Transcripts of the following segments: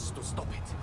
us to stop it.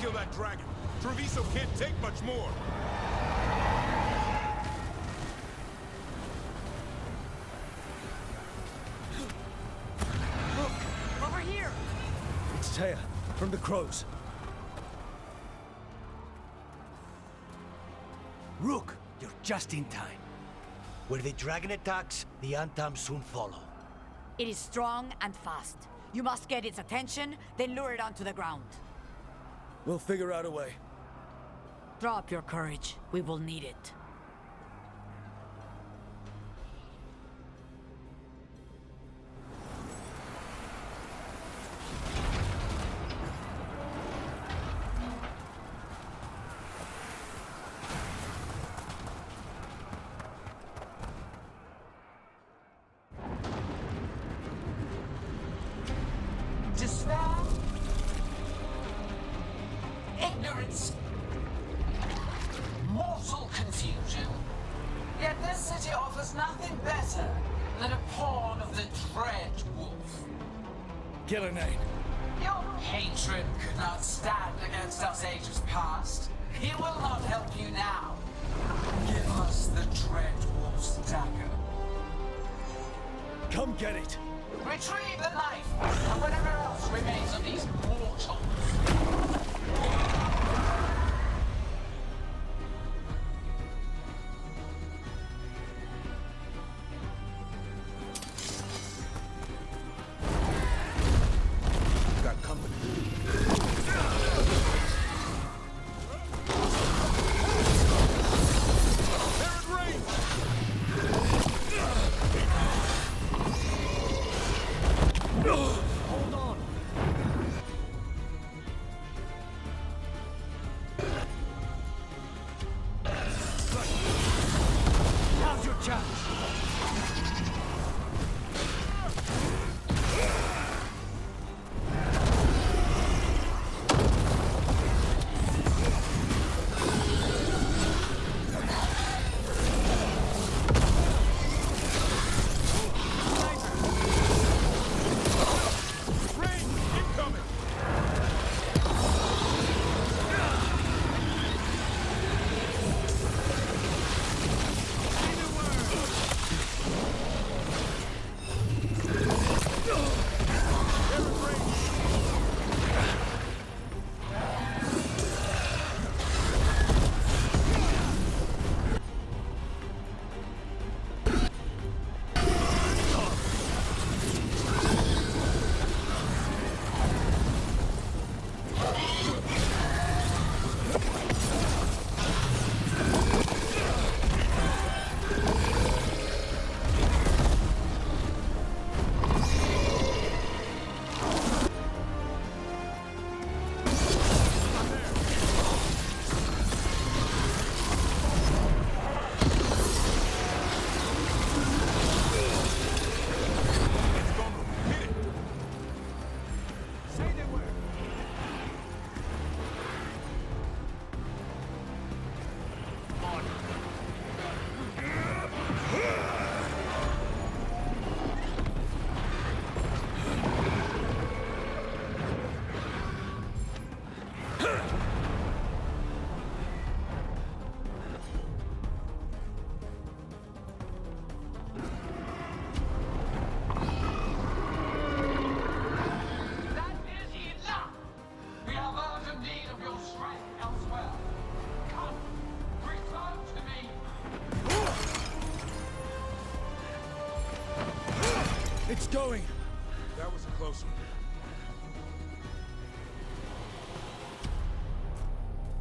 Kill that dragon. Treviso can't take much more. Look, over here. It's Taya, from the crows. Rook, you're just in time. Where the dragon attacks, the Antam soon follow. It is strong and fast. You must get its attention, then lure it onto the ground. We'll figure out a way. Drop your courage. We will need it. Despair, ignorance, mortal confusion. Yet this city offers nothing better than a pawn of the Dread Wolf. Killinane. Your patron could not stand against us ages past. He will not help you now. Give us the Dread Wolf's dagger. Come get it. Retrieve the knife and whatever else remains of these mortals. Got company. They're in range! Hold on. Now's your chance.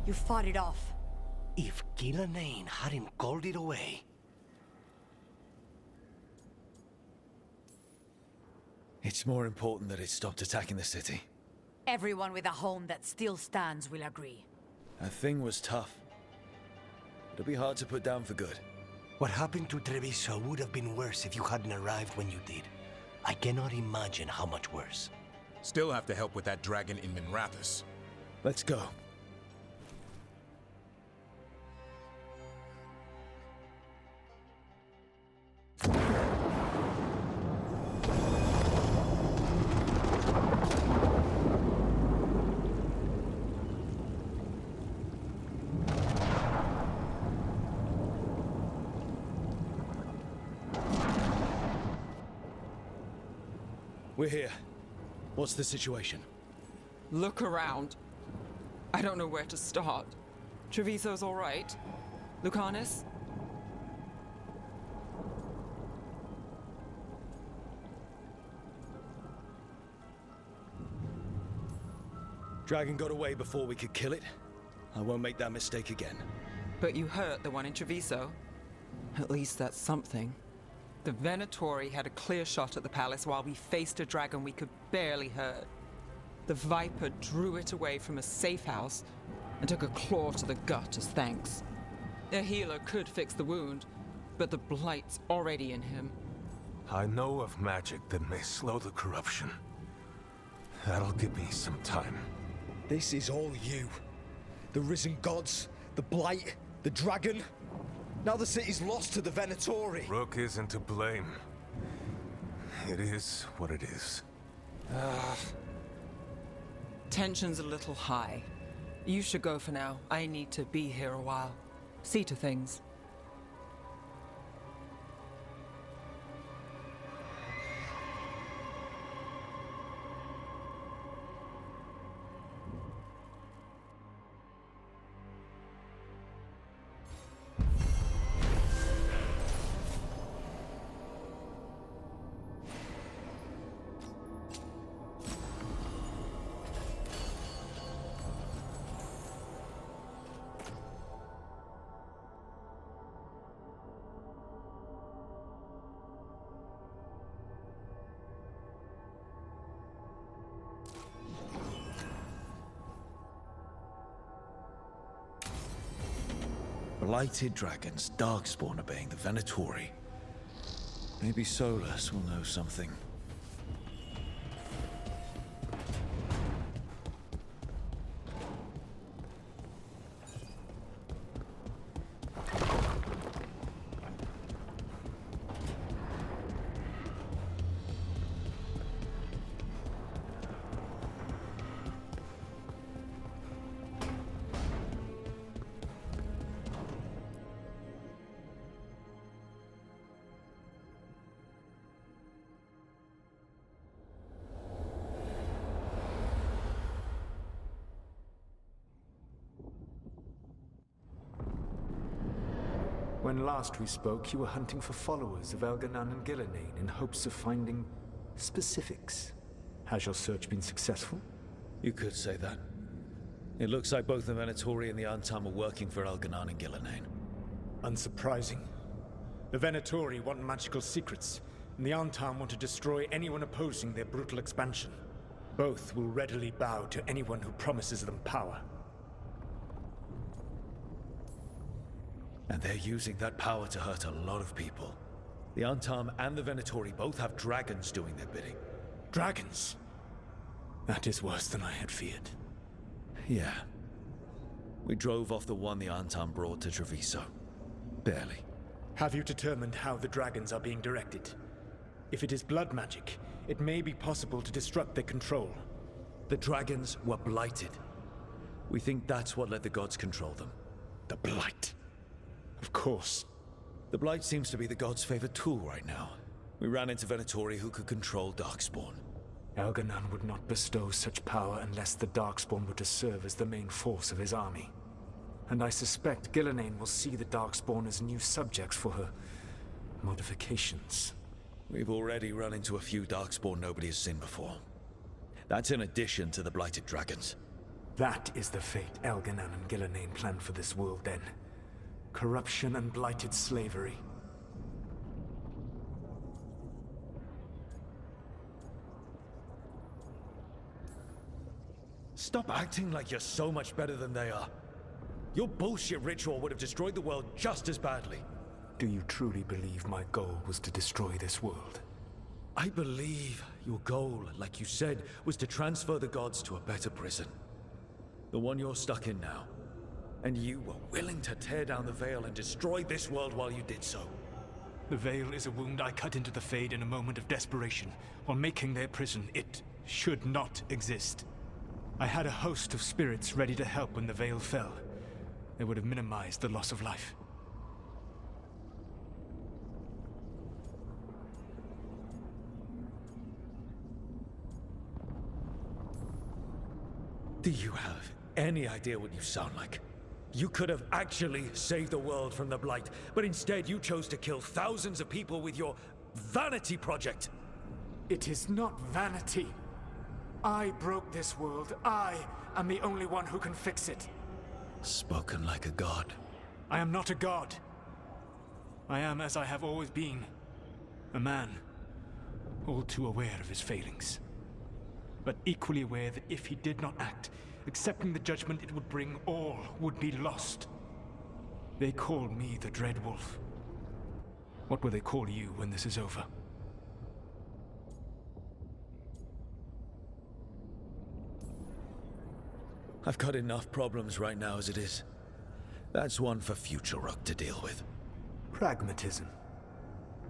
You fought it off. If Gillenane hadn't called it away... It's more important that it stopped attacking the city. Everyone with a home that still stands will agree. That thing was tough. It'll be hard to put down for good. What happened to Treviso would have been worse if you hadn't arrived when you did. I cannot imagine how much worse. Still have to help with that dragon in Minrathous. Let's go. We're here. What's the situation? Look around. I don't know where to start. Treviso's all right. Lucanus? Dragon got away before we could kill it. I won't make that mistake again. But you hurt the one in Treviso. At least that's something. The Venatori had a clear shot at the palace while we faced a dragon we could barely hurt. The Viper drew it away from a safe house and took a claw to the gut as thanks. A healer could fix the wound, but the Blight's already in him. I know of magic that may slow the corruption. That'll give me some time. This is all you. The risen gods, the Blight, the dragon. Now the city's lost to the Venatori. Rook isn't to blame. It is what it is. Tension's a little high. You should go for now. I need to be here a while. See to things. Blighted dragons, darkspawn obeying the Venatori. Maybe Solus will know something. When last we spoke, you were hunting for followers of Elganan and Gillenane in hopes of finding specifics. Has your search been successful? You could say that. It looks like both the Venatori and the Antam are working for Elganan and Gillenane. Unsurprising. The Venatori want magical secrets, and the Antam want to destroy anyone opposing their brutal expansion. Both will readily bow to anyone who promises them power. And they're using that power to hurt a lot of people. The Antam and the Venatori both have dragons doing their bidding. Dragons? That is worse than I had feared. Yeah. We drove off the one the Antam brought to Treviso. Barely. Have you determined how the dragons are being directed? If it is blood magic, it may be possible to disrupt their control. The dragons were blighted. We think that's what let the gods control them. The Blight. Of course. The Blight seems to be the gods' favorite tool right now. We ran into Venatori who could control Darkspawn. Elganan would not bestow such power unless the Darkspawn were to serve as the main force of his army. And I suspect Gillenane will see the Darkspawn as new subjects for her modifications. We've already run into a few Darkspawn nobody has seen before. That's in addition to the blighted dragons. That is the fate Elganan and Gillenane planned for this world then. Corruption and blighted slavery. Stop acting like you're so much better than they are. Your bullshit ritual would have destroyed the world just as badly. Do you truly believe my goal was to destroy this world? I believe your goal, like you said, was to transfer the gods to a better prison. The one you're stuck in now. And you were willing to tear down the veil and destroy this world while you did so. The veil is a wound I cut into the Fade in a moment of desperation, while making their prison. It should not exist. I had a host of spirits ready to help when the veil fell. They would have minimized the loss of life. Do you have any idea what you sound like? You could have actually saved the world from the Blight, but instead you chose to kill thousands of people with your vanity project. It is not vanity. I broke this world. I am the only one who can fix it. Spoken like a god. I am not a god. I am as I have always been. A man, all too aware of his failings. But equally aware that if he did not act, accepting the judgment it would bring, all would be lost. They call me the Dread Wolf. What will they call you when this is over? I've got enough problems right now as it is. That's one for future Rook to deal with. Pragmatism.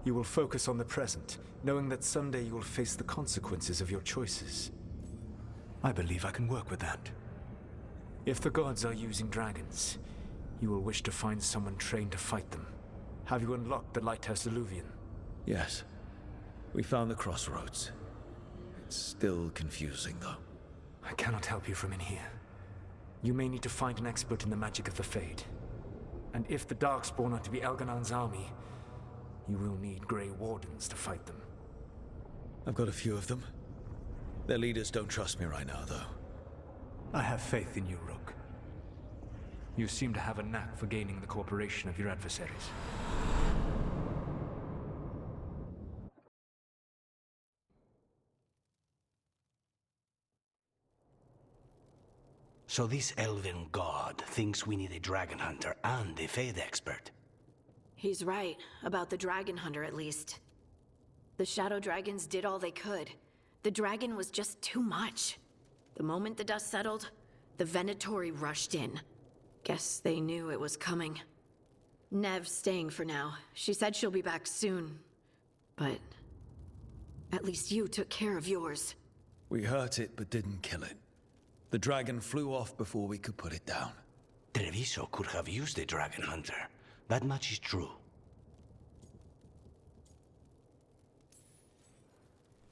You will focus on the present, knowing that someday you will face the consequences of your choices. I believe I can work with that. If the gods are using dragons, you will wish to find someone trained to fight them. Have you unlocked the Lighthouse Illuvian? Yes. We found the crossroads. It's still confusing, though. I cannot help you from in here. You may need to find an expert in the magic of the Fade. And if the Darkspawn are to be Elganan's army, you will need Grey Wardens to fight them. I've got a few of them. Their leaders don't trust me right now, though. I have faith in you, Rook. You seem to have a knack for gaining the cooperation of your adversaries. So this elven god thinks we need a dragon hunter and a Fade expert. He's right, about the dragon hunter at least. The shadow dragons did all they could. The dragon was just too much. The moment the dust settled, the Venatori rushed in. Guess they knew it was coming. Nev's staying for now. She said she'll be back soon. But at least you took care of yours. We hurt it, but didn't kill it. The dragon flew off before we could put it down. Treviso could have used a dragon hunter. That much is true.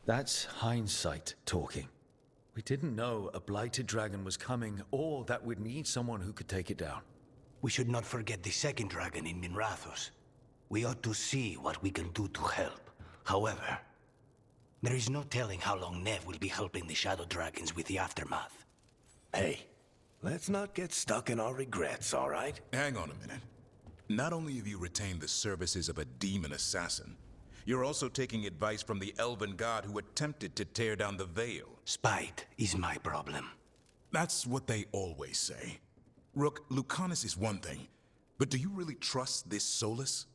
That's hindsight talking. We didn't know a blighted dragon was coming, or that we'd need someone who could take it down. We should not forget the second dragon in Minrathos. We ought to see what we can do to help. However, there is no telling how long Nev will be helping the shadow dragons with the aftermath. Hey, let's not get stuck in our regrets, all right? Hang on a minute. Not only have you retained the services of a demon assassin, you're also taking advice from the elven god who attempted to tear down the veil. Spite is my problem. That's what they always say. Rook, Lucanus is one thing, but do you really trust this Solus?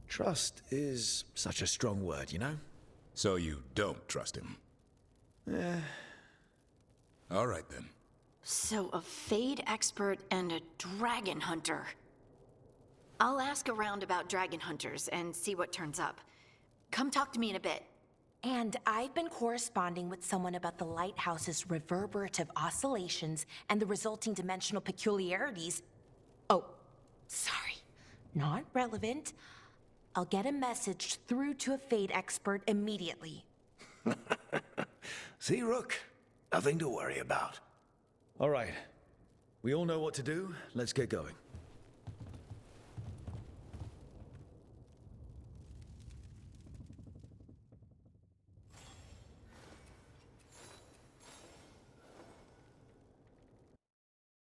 Trust is such a strong word, you know? So you don't trust him? All right, then. So a Fade expert and a dragon hunter. I'll ask around about dragon hunters and see what turns up. Come talk to me in a bit. And I've been corresponding with someone about the lighthouse's reverberative oscillations and the resulting dimensional peculiarities. Oh, sorry. Not relevant. I'll get a message through to a Fade expert immediately. See, Rook? Nothing to worry about. All right. We all know what to do. Let's get going.